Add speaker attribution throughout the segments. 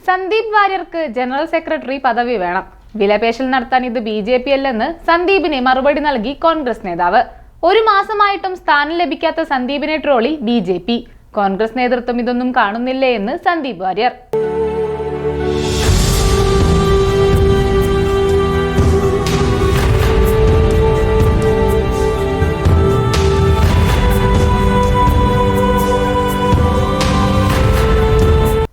Speaker 1: Sandeep വാര്യർക്ക് general secretary പദവി വേണം. വിലപേശൽ നടത്താൻ ഇത് BJP അല്ലെന്ന് സന്ദീപിന് മറുപടി നൽകി കോൺഗ്രസ് നേതാവ്. ഒരു മാസമായിട്ടും സ്ഥാനം ലഭിക്കാത്ത സന്ദീപിനെ ട്രോളി BJP. കോൺഗ്രസ് നേതൃത്വം ഇതൊന്നും കാണുന്നില്ലേ എന്ന് സന്ദീപ് വാര്യർ.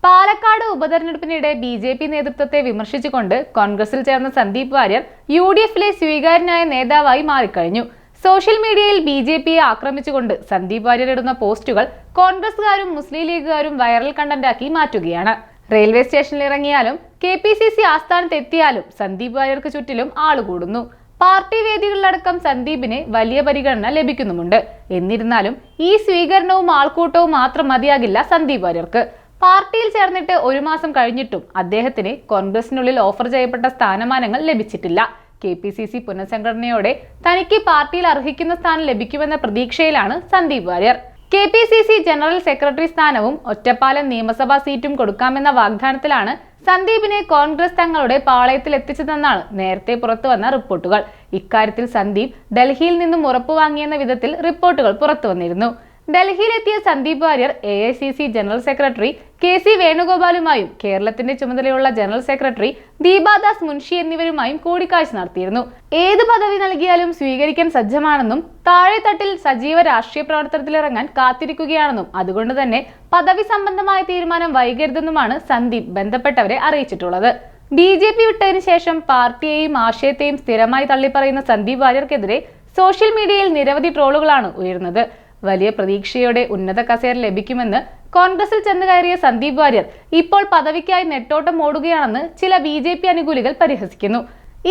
Speaker 1: പാലക്കാട് ഉപതെരഞ്ഞെടുപ്പിനിടെ BJP നേതൃത്വത്തെ വിമർശിച്ചുകൊണ്ട് കോൺഗ്രസിൽ ചേർന്ന സന്ദീപ് വാര്യർ UDFിലെ സ്വീകാര്യനായ നേതാവായി മാറിക്കഴിഞ്ഞു. സോഷ്യൽ മീഡിയയിൽ BJPയെ ആക്രമിച്ചുകൊണ്ട് സന്ദീപ് വാര്യർ ഇടുന്ന പോസ്റ്റുകൾ കോൺഗ്രസുകാരും മുസ്ലിം ലീഗുകാരും വൈറൽ കണ്ടന്റാക്കി മാറ്റുകയാണ്. റെയിൽവേ സ്റ്റേഷനിൽ ഇറങ്ങിയാലും KPCC ആസ്ഥാനത്ത് എത്തിയാലും സന്ദീപ് വാര്യർക്ക് ചുറ്റിലും ആളുകൂടുന്നു. പാർട്ടി വേദികളിലടക്കം സന്ദീപിന് വലിയ പരിഗണന ലഭിക്കുന്നുമുണ്ട്. എന്നിരുന്നാലും ഈ സ്വീകരണവും ആൾക്കൂട്ടവും മാത്രം മതിയാകില്ല സന്ദീപ് വാര്യർക്ക്. പാർട്ടിയിൽ ചേർന്നിട്ട് ഒരു മാസം കഴിഞ്ഞിട്ടും അദ്ദേഹത്തിന് കോൺഗ്രസിനുള്ളിൽ ഓഫർ ചെയ്യപ്പെട്ട സ്ഥാനമാനങ്ങൾ ലഭിച്ചിട്ടില്ല. KPCC പുനഃസംഘടനയോടെ തനിക്ക് പാർട്ടിയിൽ അർഹിക്കുന്ന സ്ഥാനം ലഭിക്കുമെന്ന പ്രതീക്ഷയിലാണ് Sandeep Warrier. KPCC general secretary സ്ഥാനവും ഒറ്റപ്പാലം നിയമസഭാ സീറ്റും കൊടുക്കാമെന്ന വാഗ്ദാനത്തിലാണ് സന്ദീപിനെ കോൺഗ്രസ് തങ്ങളുടെ പാളയത്തിൽ എത്തിച്ചതെന്നാണ് നേരത്തെ പുറത്തുവന്ന റിപ്പോർട്ടുകൾ. ഇക്കാര്യത്തിൽ സന്ദീപ് ഡൽഹിയിൽ നിന്നും ഉറപ്പുവാങ്ങിയെന്ന വിധത്തിൽ റിപ്പോർട്ടുകൾ പുറത്തുവന്നിരുന്നു. ഡൽഹിയിലെത്തിയ Sandeep Warrier AICC general secretary KC വേണുഗോപാലുമായും കേരളത്തിന്റെ ചുമതലയുള്ള ജനറൽ സെക്രട്ടറി ദീപാദാസ് മുൻഷി എന്നിവരുമായും കൂടിക്കാഴ്ച നടത്തിയിരുന്നു. ഏത് പദവി നൽകിയാലും സ്വീകരിക്കാൻ സജ്ജമാണെന്നും താഴെത്തട്ടിൽ സജീവ രാഷ്ട്രീയ പ്രവർത്തനത്തിലിറങ്ങാൻ കാത്തിരിക്കുകയാണെന്നും അതുകൊണ്ട് തന്നെ പദവി സംബന്ധമായ തീരുമാനം വൈകരുതെന്നുമാണ് സന്ദീപ് ബന്ധപ്പെട്ടവരെ അറിയിച്ചിട്ടുള്ളത്. BJP വിട്ടതിനു ശേഷം പാർട്ടിയെയും ആശയത്തെയും സ്ഥിരമായി തള്ളിപ്പറയുന്ന സന്ദീപ് വാര്യർക്കെതിരെ സോഷ്യൽ മീഡിയയിൽ നിരവധി ട്രോളുകളാണ് ഉയരുന്നത്. വലിയ പ്രതീക്ഷയോടെ ഉന്നത കസേര ലഭിക്കുമെന്ന് കോൺഗ്രസിൽ ചെന്ന് കയറിയ സന്ദീപ് വാര്യർ ഇപ്പോൾ പദവിക്കായി നെട്ടോട്ടം ഓടുകയാണെന്ന് ചില BJP അനുകൂലികൾ പരിഹസിക്കുന്നു.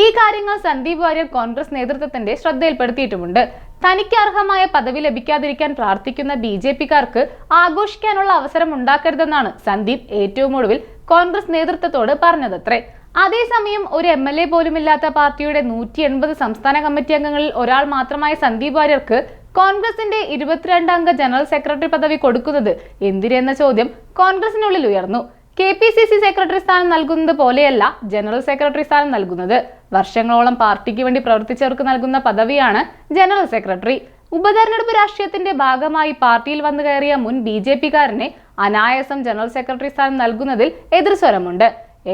Speaker 1: ഈ കാര്യങ്ങൾ സന്ദീപ് വാര്യർ കോൺഗ്രസ് നേതൃത്വത്തിന്റെ ശ്രദ്ധയിൽപ്പെടുത്തിയിട്ടുമുണ്ട്. തനിക്ക് അർഹമായ പദവി ലഭിക്കാതിരിക്കാൻ പ്രാർത്ഥിക്കുന്ന BJPക്കാർക്ക് ആഘോഷിക്കാനുള്ള അവസരം ഉണ്ടാക്കരുതെന്നാണ് സന്ദീപ് ഏറ്റവും ഒടുവിൽ കോൺഗ്രസ് നേതൃത്വത്തോട് പറഞ്ഞതത്രേ. അതേസമയം ഒരു MLA പോലുമില്ലാത്ത പാർട്ടിയുടെ 180 സംസ്ഥാന കമ്മിറ്റി അംഗങ്ങളിൽ ഒരാൾ മാത്രമായ സന്ദീപ് വാര്യർക്ക് കോൺഗ്രസിന്റെ 22 അംഗ ജനറൽ സെക്രട്ടറി പദവി കൊടുക്കുന്നത് എന്തിനെന്ന ചോദ്യം കോൺഗ്രസിനുള്ളിൽ ഉയർന്നു. KPCC സെക്രട്ടറി സ്ഥാനം നൽകുന്നത് പോലെയല്ല ജനറൽ സെക്രട്ടറി സ്ഥാനം നൽകുന്നത്. വർഷങ്ങളോളം പാർട്ടിക്ക് വേണ്ടി പ്രവർത്തിച്ചവർക്ക് നൽകുന്ന പദവിയാണ് ജനറൽ സെക്രട്ടറി. ഉപതെരഞ്ഞെടുപ്പ് രാഷ്ട്രീയത്തിന്റെ ഭാഗമായി പാർട്ടിയിൽ വന്നു കയറിയ മുൻ BJPക്കാരനെ അനായാസം ജനറൽ സെക്രട്ടറി സ്ഥാനം നൽകുന്നതിൽ എതിർസ്വരമുണ്ട്.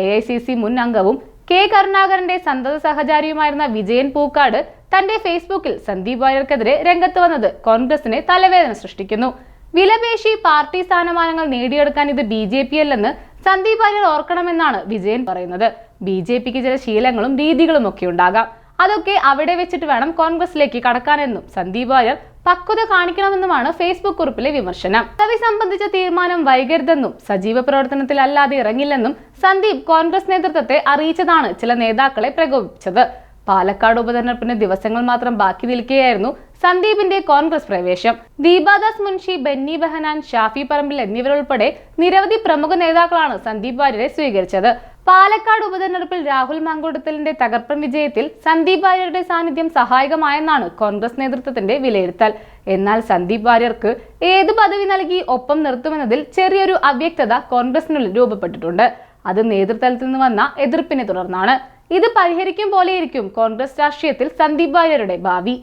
Speaker 1: AICC മുൻ അംഗവും K കരുണാകരന്റെ സന്തത സഹചാരിയുമായിരുന്ന വിജയൻ പൂക്കാട് തന്റെ ഫേസ്ബുക്കിൽ സന്ദീപ് വാര്യർക്കെതിരെ രംഗത്ത് വന്നത് കോൺഗ്രസിന് തലവേദന സൃഷ്ടിക്കുന്നു. വിലപേശി പാർട്ടി സ്ഥാനമാനങ്ങൾ നേടിയെടുക്കാൻ ഇത് BJP അല്ലെന്ന് സന്ദീപ് വാര്യർ ഓർക്കണമെന്നാണ് വിജയൻ പറയുന്നത്. BJPക്ക് ചില ശീലങ്ങളും രീതികളും ഒക്കെ ഉണ്ടാകാം. അതൊക്കെ അവിടെ വെച്ചിട്ട് വേണം കോൺഗ്രസിലേക്ക് കടക്കാനെന്നും സന്ദീപ് വാര്യർ പക്വത കാണിക്കണമെന്നുമാണ് ഫേസ്ബുക്ക് കുറിപ്പിലെ വിമർശനം. പദവി സംബന്ധിച്ച തീരുമാനം വൈകരുതെന്നും സജീവ പ്രവർത്തനത്തിൽ അല്ലാതെ ഇറങ്ങില്ലെന്നും സന്ദീപ് കോൺഗ്രസ് നേതൃത്വത്തെ അറിയിച്ചതാണ് ചില നേതാക്കളെ പ്രകോപിപ്പിച്ചത്. പാലക്കാട് ഉപതെരഞ്ഞെടുപ്പിന് ദിവസങ്ങൾ മാത്രം ബാക്കി നിൽക്കുകയായിരുന്നു സന്ദീപിന്റെ കോൺഗ്രസ് പ്രവേശം. ദീപാദാസ് മുൻഷി, ബെന്നി ബെഹനാൻ, ഷാഫി പറമ്പിൽ എന്നിവരുൾപ്പെടെ നിരവധി പ്രമുഖ നേതാക്കളാണ് സന്ദീപ് വാര്യരെ സ്വീകരിച്ചത്. പാലക്കാട് ഉപതെരഞ്ഞെടുപ്പിൽ രാഹുൽ മാങ്കൂട്ടത്തിലിന്റെ തകർപ്പൻ വിജയത്തിൽ സന്ദീപ് വാര്യരുടെ സാന്നിധ്യം സഹായകമായെന്നാണ് കോൺഗ്രസ് നേതൃത്വത്തിന്റെ വിലയിരുത്തൽ. എന്നാൽ സന്ദീപ് വാര്യർക്ക് ഏത് പദവി നൽകി ഒപ്പം നിർത്തുമെന്നതിൽ ചെറിയൊരു അവ്യക്തത കോൺഗ്രസിനുള്ളിൽ രൂപപ്പെട്ടിട്ടുണ്ട്. അത് നേതൃത്വത്തിൽ നിന്ന് വന്ന എതിർപ്പിനെ തുടർന്നാണ്. ഇത് പരിഹരിക്കും പോലെയിരിക്കും കോൺഗ്രസ് രാഷ്ട്രീയത്തിൽ സന്ദീപ് വാര്യരുടെ ഭാവി.